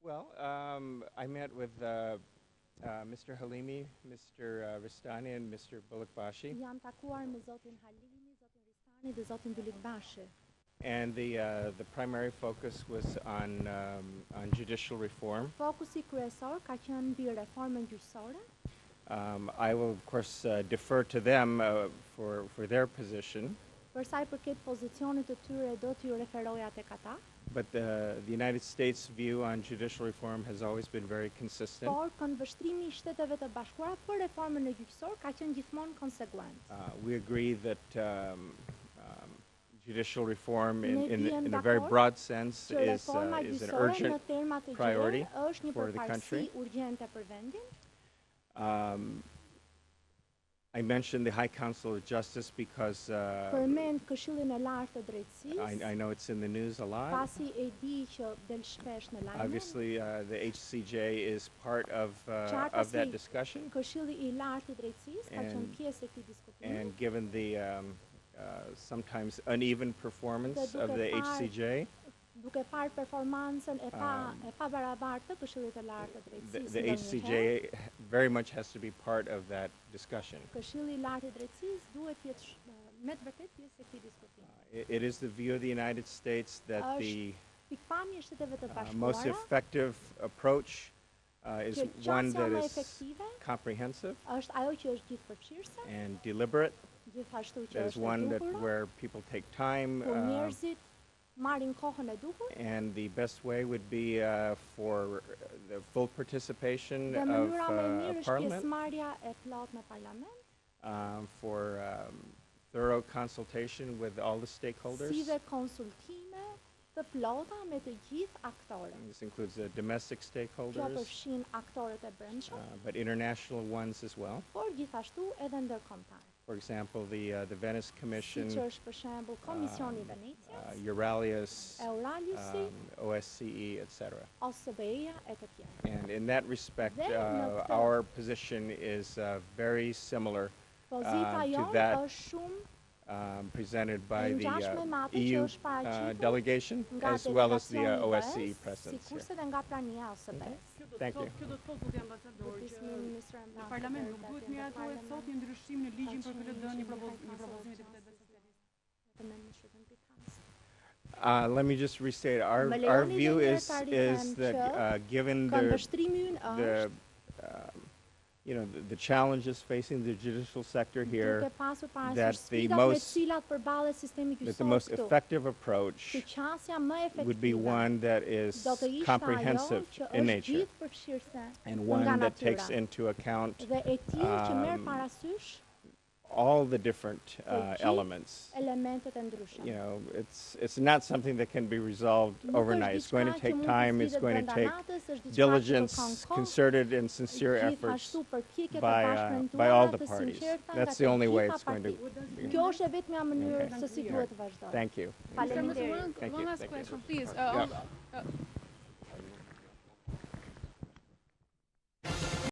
Well, I met with Mr. Halimi, Mr. Ristani, and Mr. Bulakbashi. Jam takuar me zotin Halimi, zotin Ristani dhe zotin Bulakbashi. And the primary focus was on judicial reform. Fokusi kryesor ka qenë mbi reformën gjyqësore. I will, of course, defer to them for their position. Për sa I përket pozicionit të tyre do t'ju referoja tek ata. But the United States view on judicial reform has always been very consistent. Por këndvështrimi I Shteteve të Bashkuara për reformën e gjyqësor ka qenë gjithmonë konsekuent. We agree that judicial reform in a very broad sense is an urgent priority for the country. I mentioned the High Council of Justice because I know it's in the news a lot. Obviously, the HCJ is part of that discussion. And given the sometimes uneven performance of the HCJ, the HCJ very much has to be part of that discussion. It is the view of the United States that the most effective approach is one that is comprehensive and deliberate. That is one where people take time, and the best way would be for the full participation of Parliament, for thorough consultation with all the stakeholders. This includes the domestic stakeholders, but international ones as well. For example, the Venice Commission, Euralius, OSCE, etc. And in that respect, our position is very similar to that presented by the EU delegation as well as the OSCE presence here. Thank you. Let me just restate. Our view is that given the challenges facing the judicial sector here, that the most effective approach would be one that is comprehensive in nature and one that takes into account all the different elements. You know, it's not something that can be resolved overnight. It's going to take time. It's going to take diligence, concerted and sincere efforts by all the parties. That's the only way it's going to be. Okay. Thank you. One last question, please.